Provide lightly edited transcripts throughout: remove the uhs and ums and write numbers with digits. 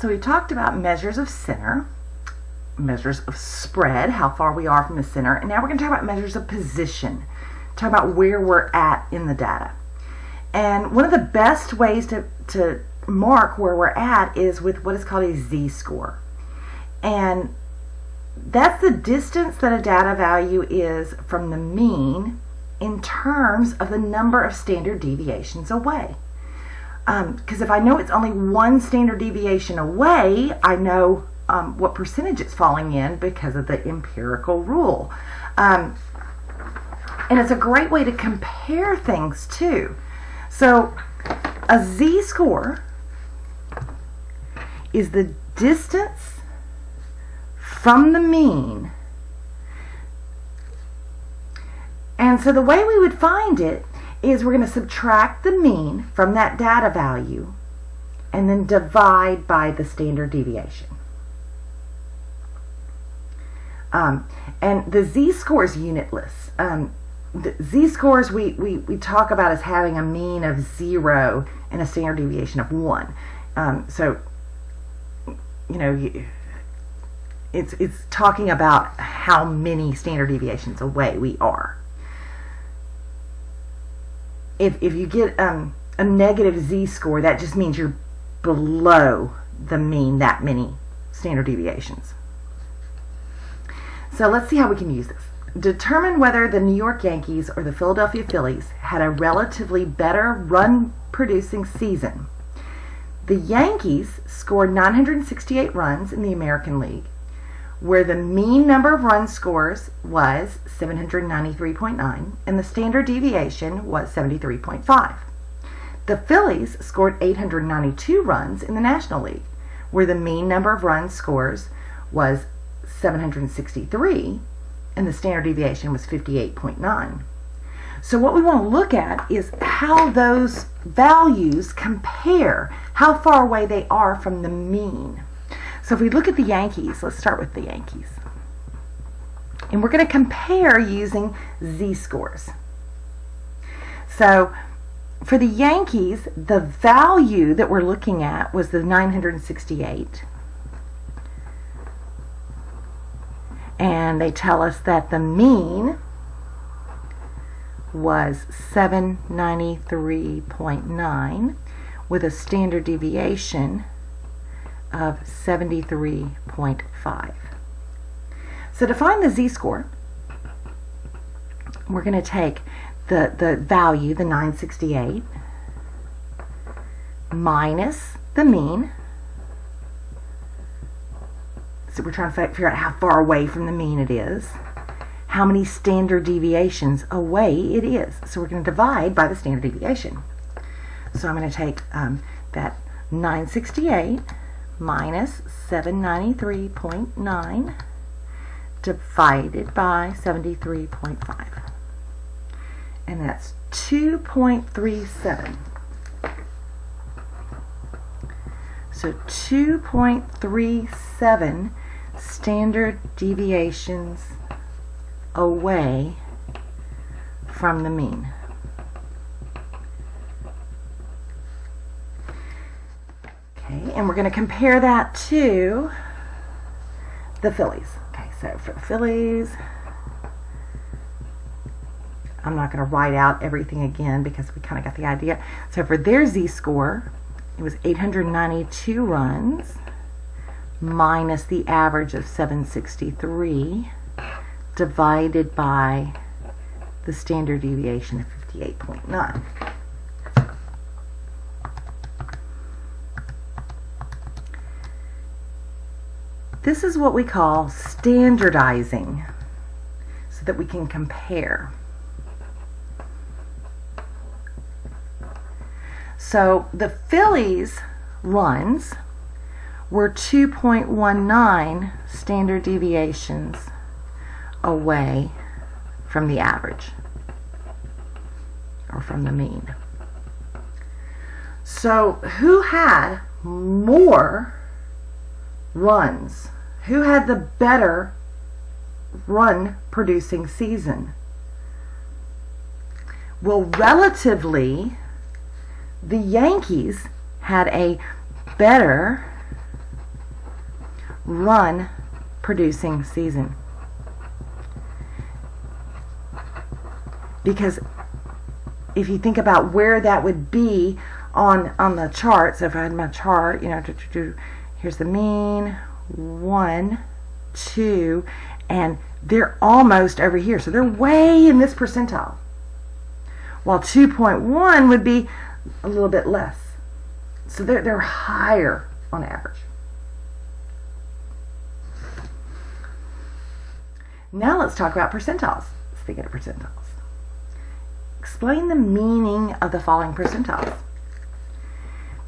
So we talked about measures of center, measures of spread, how far we are from the center, and now we're going to talk about measures of position, talk about where we're at in the data. And one of the best ways to mark where we're at is with what is called a z-score. And that's the distance that a data value is from the mean in terms of the number of standard deviations away. Because if I know it's only one standard deviation away, I know what percentage it's falling in because of the empirical rule. And it's a great way to compare things too. So a z-score is the distance from the mean. And so the way we would find it is we're going to subtract the mean from that data value and then divide by the standard deviation. And the z-score is unitless. The z-scores we talk about as having a mean of 0 and a standard deviation of 1. So, you know, it's talking about how many standard deviations away we are. If you get a negative z-score, that just means you're below the mean that many standard deviations. So let's see how we can use this. Determine whether the New York Yankees or the Philadelphia Phillies had a relatively better run-producing season. The Yankees scored 968 runs in the American League, where the mean number of run scores was 793.9 and the standard deviation was 73.5. The Phillies scored 892 runs in the National League, where the mean number of run scores was 763 and the standard deviation was 58.9. So what we want to look at is how those values compare, how far away they are from the mean. So if we look at the Yankees, let's start with the Yankees. And we're going to compare using z-scores. So for the Yankees, the value that we're looking at was the 968. And they tell us that the mean was 793.9 with a standard deviation of 73.5. So to find the z-score, we're going to take the value, the 968, minus the mean. So we're trying to figure out how far away from the mean it is, how many standard deviations away it is. So we're going to divide by the standard deviation. So I'm going to take that 968 minus 793.9 divided by 73.5. And that's 2.37. So 2.37 standard deviations away from the mean. Okay, and we're going to compare that to the Phillies. Okay, so for the Phillies, I'm not going to write out everything again because we kind of got the idea. So for their z-score, it was 892 runs minus the average of 763 divided by the standard deviation of 58.9. This is what we call standardizing so that we can compare. So the Phillies runs were 2.19 standard deviations away from the average or from the mean. So who had more runs? Who had the better run producing season? Well, relatively, the Yankees had a better run producing season. Because if you think about where that would be on the chart, so if I had my chart, here's the mean, 1, 2, and they're almost over here. So they're way in this percentile. While 2.1 would be a little bit less. So they're higher on average. Now let's talk about percentiles. Speaking of percentiles. Explain the meaning of the following percentiles.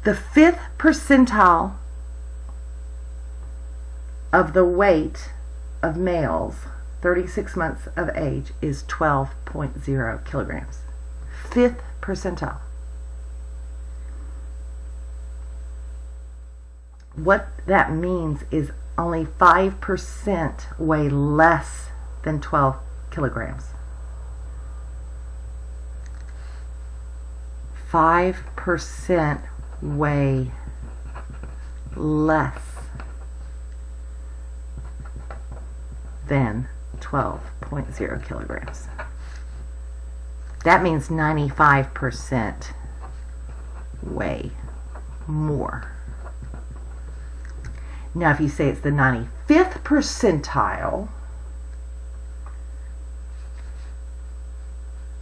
The 5th percentile of the weight of males 36 months of age is 12.0 kilograms. 5th percentile. What that means is only 5% weigh less than 12 kilograms. 5% weigh less than 12.0 kilograms. That means 95% weigh more. Now, if you say it's the 95th percentile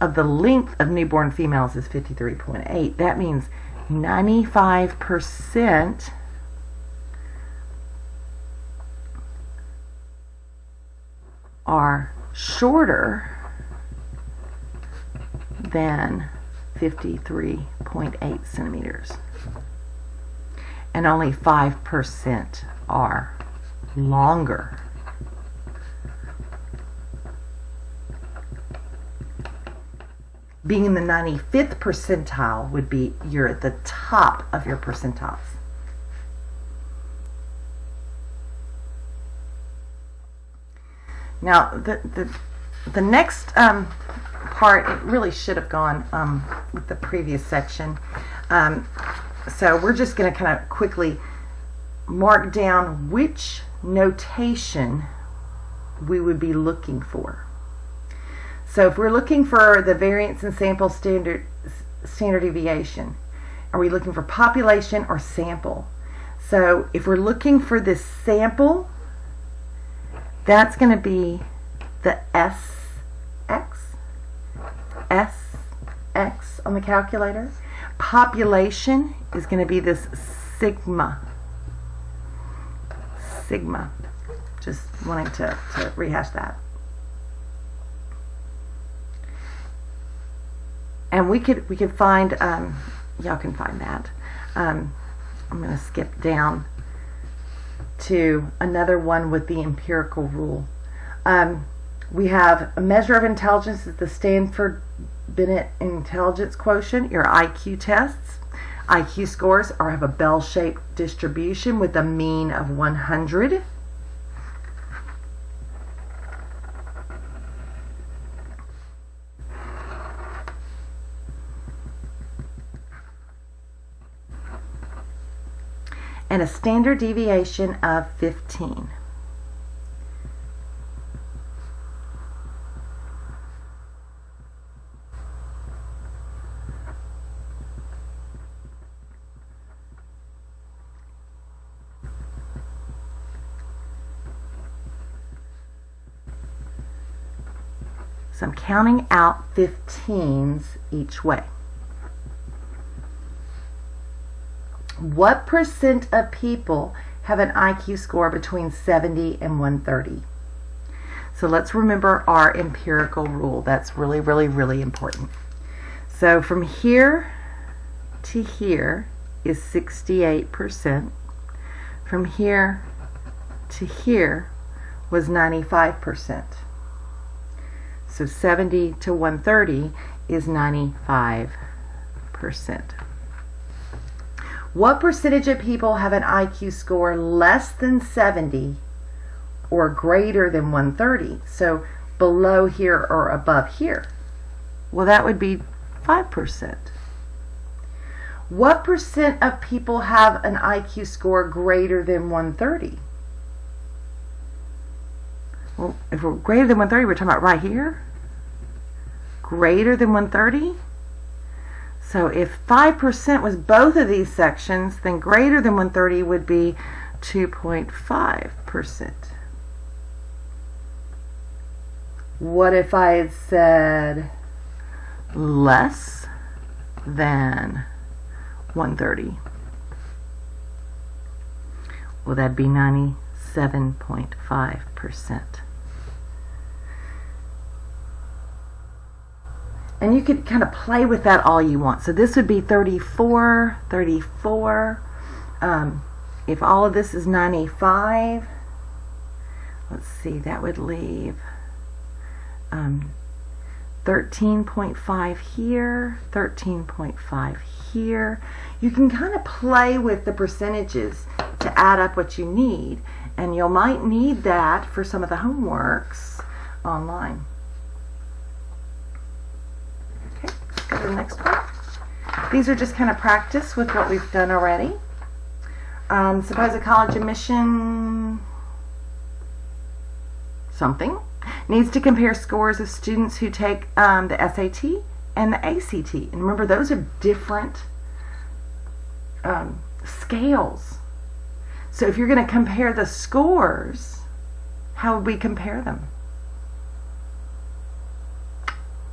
of the length of newborn females is 53.8, that means 95% are shorter than 53.8 centimeters. And only 5% are longer. Being in the 95th percentile would be you're at the top of your percentiles. Now, the next part, it really should have gone with the previous section. So we're just going to kind of quickly mark down which notation we would be looking for. So if we're looking for the variance in sample standard deviation, are we looking for population or sample? So if we're looking for this sample, that's going to be the SX on the calculator. Population is going to be this sigma. Just wanting to rehash that. And we could find, y'all can find that. I'm going to skip down to another one with the empirical rule. We have a measure of intelligence is the Stanford Binet intelligence quotient, your IQ tests. IQ scores have a bell-shaped distribution with a mean of 100. And a standard deviation of 15. So I'm counting out 15s each way. What percent of people have an IQ score between 70 and 130? So let's remember our empirical rule. That's really, really, really important. So from here to here is 68%. From here to here was 95%. So 70 to 130 is 95%. What percentage of people have an IQ score less than 70 or greater than 130? So below here or above here? Well, that would be 5%. What percent of people have an IQ score greater than 130? Well, if we're greater than 130, we're talking about right here. Greater than 130. So if 5% was both of these sections, then greater than 130 would be 2.5%. What if I had said less than 130? Well, that'd be 97.5%. And you could kind of play with that all you want. So this would be 34, 34. If all of this is 95, let's see, that would leave 13.5 here, 13.5 here. You can kind of play with the percentages to add up what you need, and you might need that for some of the homeworks online. Okay, let's go to the next one. These are just kind of practice with what we've done already. Suppose a college admission something needs to compare scores of students who take the SAT and the ACT. And remember, those are different scales. So if you're going to compare the scores, how would we compare them?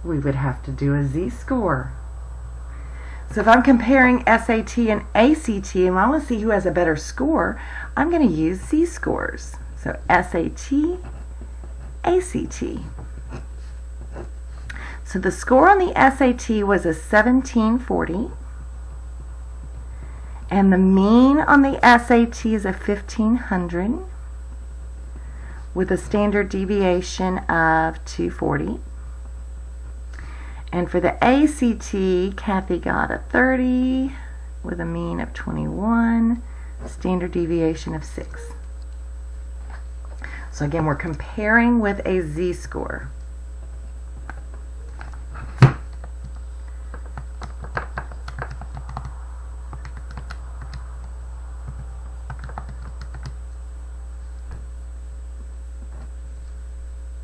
We would have to do a Z-score. So if I'm comparing SAT and ACT and I want to see who has a better score, I'm going to use Z-scores. So SAT, ACT. So the score on the SAT was a 1740, and the mean on the SAT is a 1500 with a standard deviation of 240. And for the ACT, Kathy got a 30 with a mean of 21, standard deviation of 6. So again, we're comparing with a Z-score.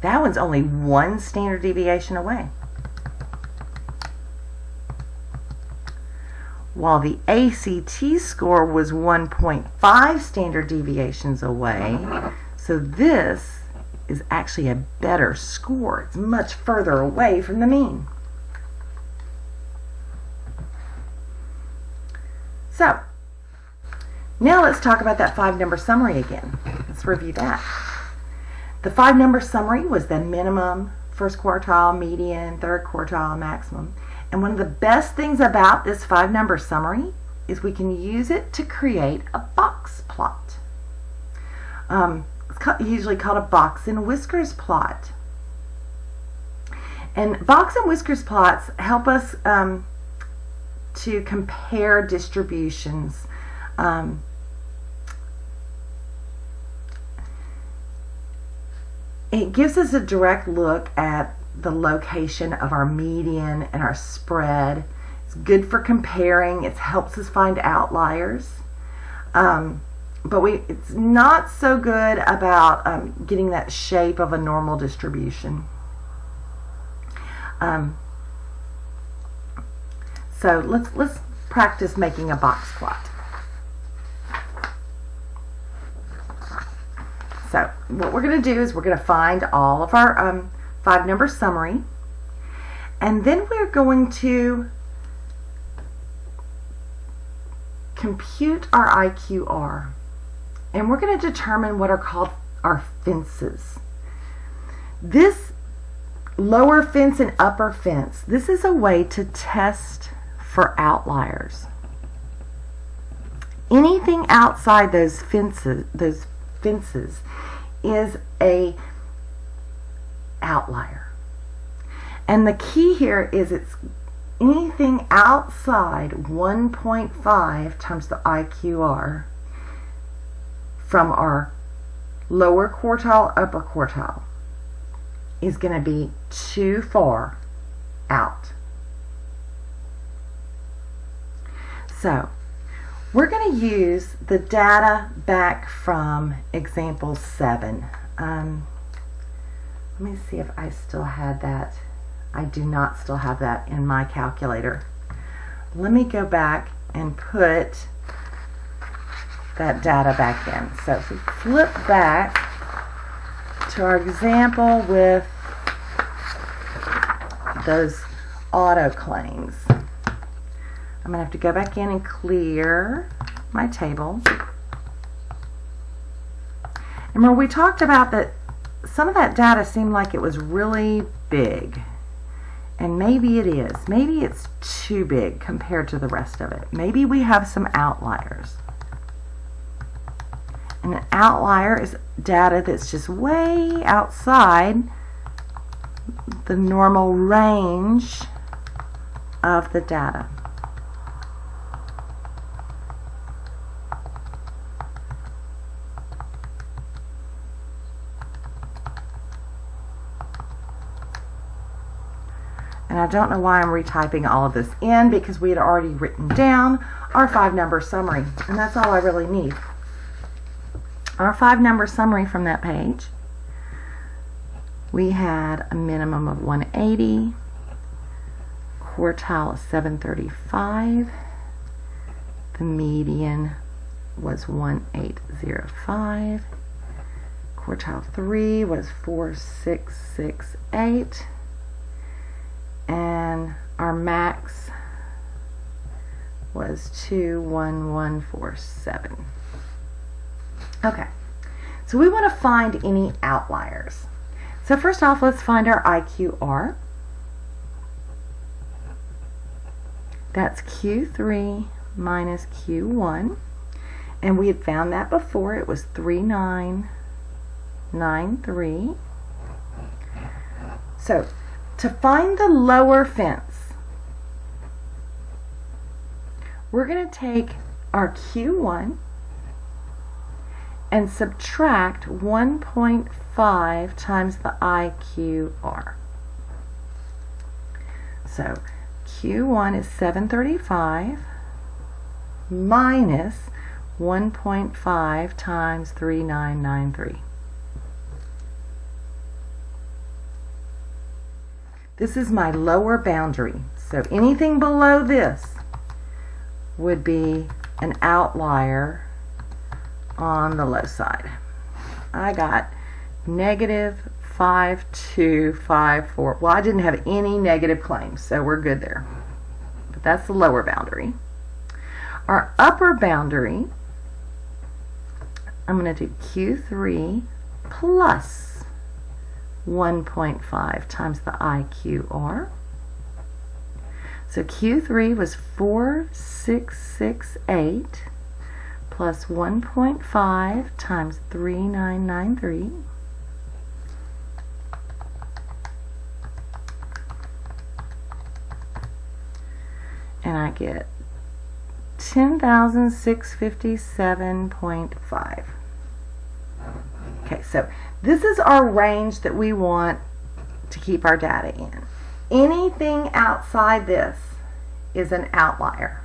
That one's only one standard deviation away. While the ACT score was 1.5 standard deviations away, so this is actually a better score. It's much further away from the mean. So, now let's talk about that 5-number summary again. Let's review that. The 5-number summary was the minimum, first quartile, median, third quartile, maximum. And one of the best things about this 5-number summary is we can use it to create a box plot. It's usually called a box and whiskers plot. And box and whiskers plots help us to compare distributions. It gives us a direct look at the location of our median and our spread. It's good for comparing. It helps us find outliers. But it's not so good about getting that shape of a normal distribution. So let's practice making a box plot. So what we're going to do is we're going to find all of our 5-number summary, and then we're going to compute our IQR, and we're going to determine what are called our fences. This lower fence and upper fence, this is a way to test for outliers. Anything outside those fences is a outlier. And the key here is it's anything outside 1.5 times the IQR from our lower quartile, upper quartile is going to be too far out. So we're going to use the data back from example 7. Let me see if I still had that. I do not still have that in my calculator. Let me go back and put that data back in. So if we flip back to our example with those auto claims, I'm going to have to go back in and clear my table. And remember, we talked about that some of that data seemed like it was really big. And maybe it is. Maybe it's too big compared to the rest of it. Maybe we have some outliers. And an outlier is data that's just way outside the normal range of the data. And I don't know why I'm retyping all of this in, because we had already written down our 5-number summary. And that's all I really need. Our 5-number summary from that page. We had a minimum of 180, quartile of 735, the median was 1805, quartile 3 was 4668, and our max was 21147. Okay, so we want to find any outliers. So first off, let's find our IQR. That's Q3 minus Q1. And we had found that before. It was 3993. So to find the lower fence, we're going to take our Q1 and subtract 1.5 times the IQR. So Q1 is 735 minus 1.5 times 3993. This is my lower boundary. So anything below this would be an outlier on the low side. I got negative 5254. Well, I didn't have any negative claims, so we're good there. But that's the lower boundary. Our upper boundary, I'm going to do Q3 plus 1.5 times the IQR. So Q3 was 4668 plus 1.5 times 3993. And I get 10,657.5. Okay, so this is our range that we want to keep our data in. Anything outside this is an outlier.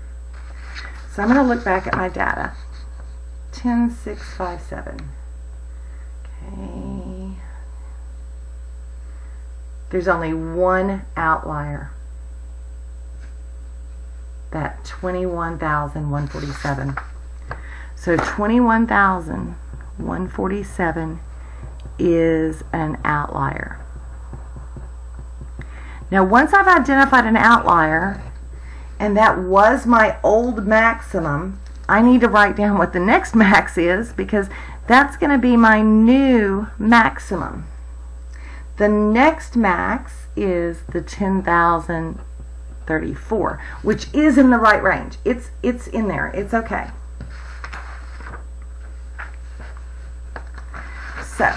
So I'm going to look back at my data. 10,657. Okay. There's only one outlier. That 21,147. So 21,147 is an outlier. Now once I've identified an outlier, and that was my old maximum, I need to write down what the next max is, because that's going to be my new maximum. The next max is the 10,034, which is in the right range. It's in there. It's okay. So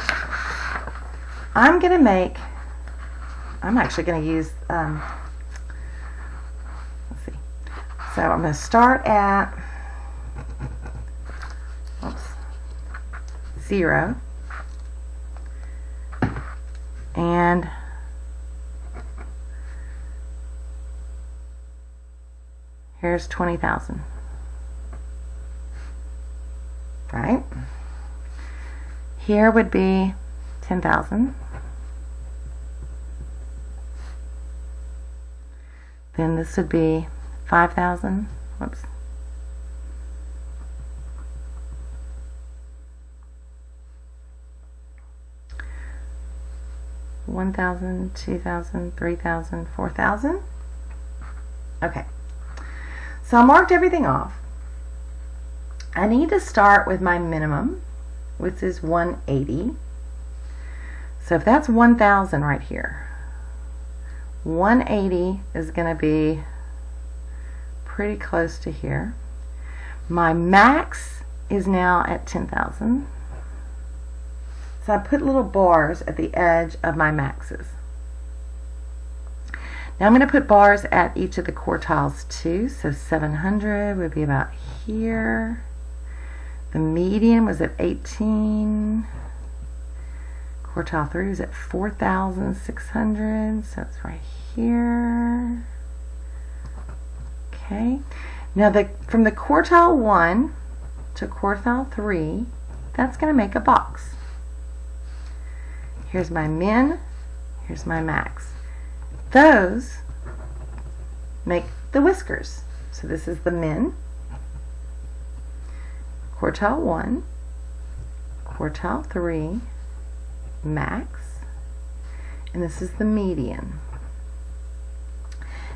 I'm actually going to use let's see. So I'm going to start at 0, and here's 20,000. Right? Here would be 10,000. then this would be 5,000. Whoops. $1,000, $2,000, $3,000, $4,000. Okay. So I marked everything off. I need to start with my minimum, which is 180. So if that's 1,000 right here, 180 is going to be pretty close to here. My max is now at 10,000. So I put little bars at the edge of my maxes. Now I'm going to put bars at each of the quartiles too. So 700 would be about here. The median was at 18. Quartile 3 was at 4,600. So it's right here. Okay. Now from the quartile 1 to quartile 3, that's going to make a box. Here's my min, here's my max. Those make the whiskers. So this is the min, quartile 1, quartile 3, max, and this is the median.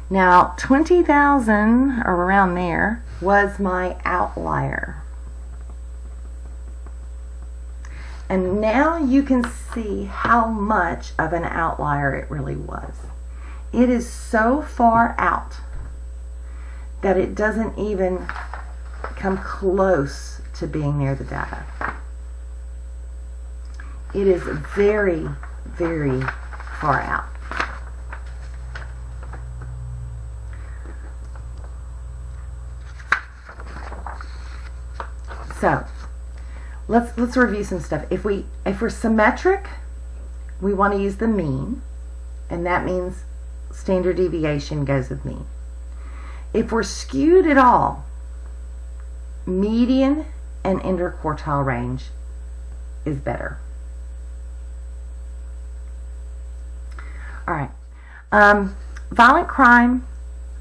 Now 20,000 or around there was my outlier. And now you can see how much of an outlier it really was. It is so far out that it doesn't even come close to being near the data. It is very, very far out. So let's review some stuff. If we're symmetric, we want to use the mean, and that means standard deviation goes with mean. If we're skewed at all, median and interquartile range is better. All right. Violent crime,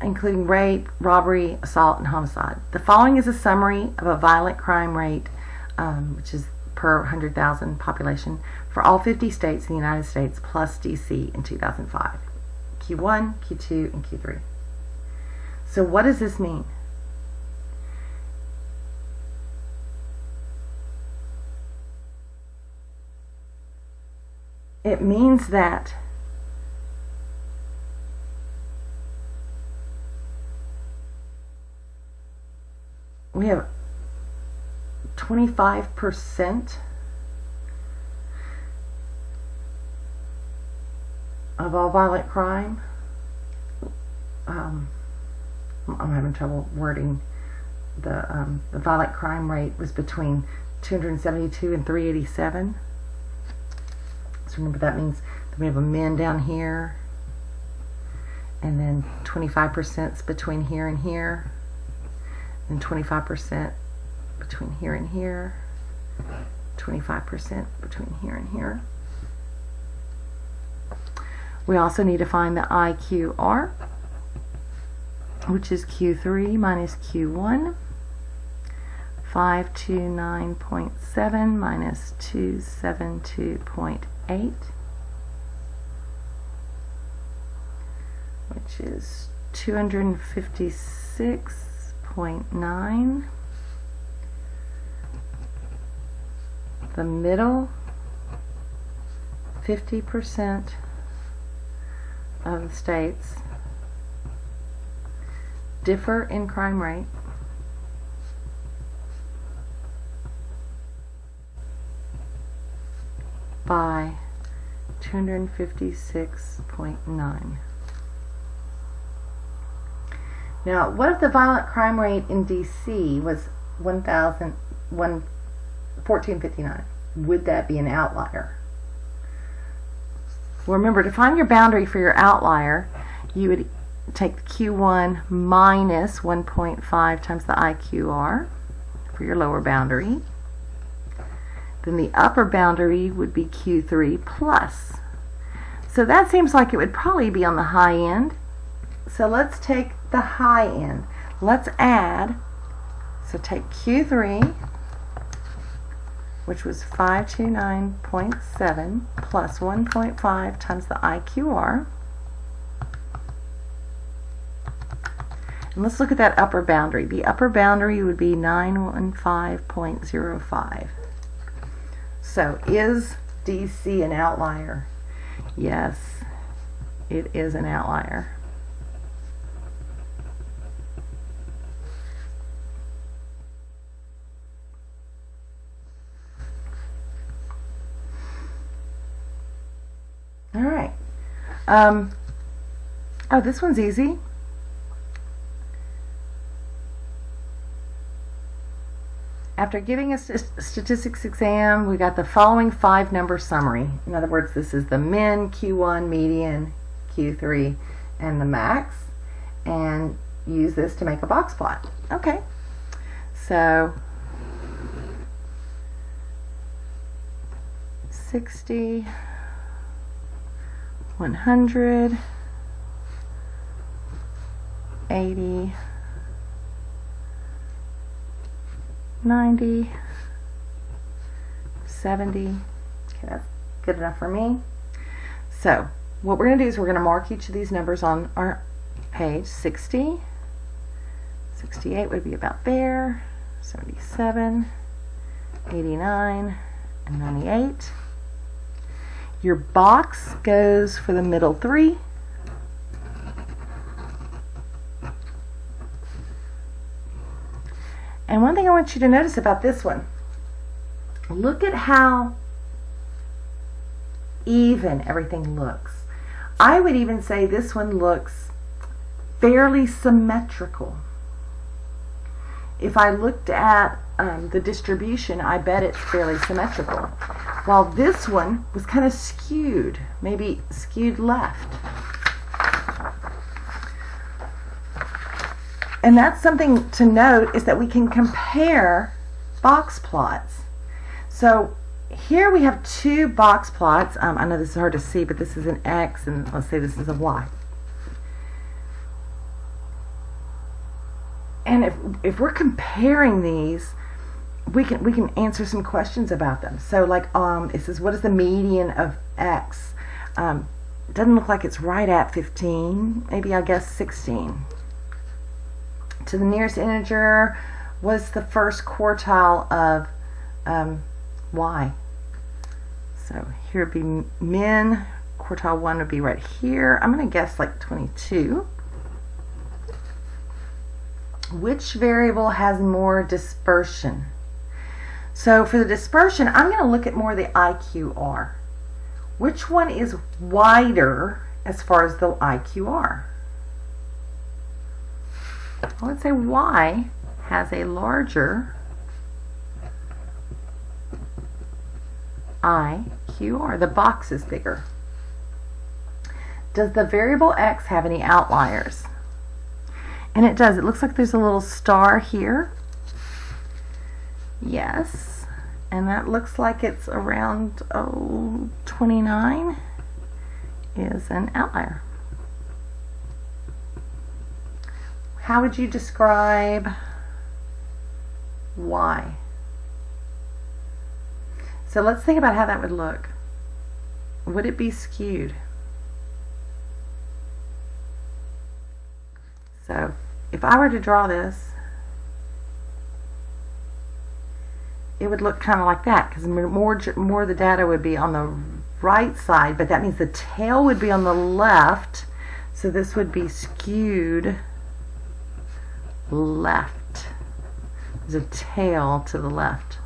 including rape, robbery, assault, and homicide. The following is a summary of a violent crime rate, which is per 100,000 population, for all 50 states in the United States plus DC in 2005. Q1, Q2, and Q3. So what does this mean? It means that we have 25% of all violent crime. I'm having trouble wording. The violent crime rate was between 272 and 387. So remember, that means that we have a min down here, and then 25% is between here and here, and 25% between here and here, 25% between here and here. We also need to find the IQR, which is Q3 minus Q1, 529.7 minus 272.8, which is 256.9. The middle, 50% of the states differ in crime rate by 256.9. Now, what if the violent crime rate in DC was 1459? Would that be an outlier? Well, remember, to find your boundary for your outlier, you would take the Q1 minus 1.5 times the IQR for your lower boundary. Then the upper boundary would be Q3 plus. So that seems like it would probably be on the high end. So let's take the high end. Let's add, so take Q3, which was 529.7 plus 1.5 times the IQR. And let's look at that upper boundary. The upper boundary would be 915.05. So is DC an outlier? Yes, it is an outlier. All right. Oh, this one's easy. After giving a statistics exam, we got the following 5-number summary. In other words, this is the min, Q1, median, Q3, and the max. And use this to make a box plot. Okay. So 60, 100, 80, 90, 70. Okay, that's good enough for me. So what we're going to do is we're going to mark each of these numbers on our page. 60, 68 would be about there, 77, 89, and 98. Your box goes for the middle 3. And one thing I want you to notice about this one, look at how even everything looks. I would even say this one looks fairly symmetrical. If I looked at the distribution, I bet it's fairly symmetrical. While this one was kind of skewed, maybe skewed left. And that's something to note, is that we can compare box plots. So here we have 2 box plots. I know this is hard to see, but this is an X, and let's say this is a Y. And if we're comparing these, we can answer some questions about them. So like it says, what is the median of X? Doesn't look like it's right at 15. Maybe I guess 16. To the nearest integer, what's the first quartile of Y? So here would be min, quartile 1 would be right here. I'm going to guess like 22. Which variable has more dispersion? So for the dispersion, I'm going to look at more the IQR. Which one is wider as far as the IQR? Well, let's say Y has a larger IQR. The box is bigger. Does the variable X have any outliers? And it does. It looks like there's a little star here. Yes. And that looks like it's around 29 is an outlier. How would you describe Y? So let's think about how that would look. Would it be skewed? So if I were to draw this, it would look kind of like that, because more of the data would be on the right side, but that means the tail would be on the left, so this would be skewed left. There's a tail to the left.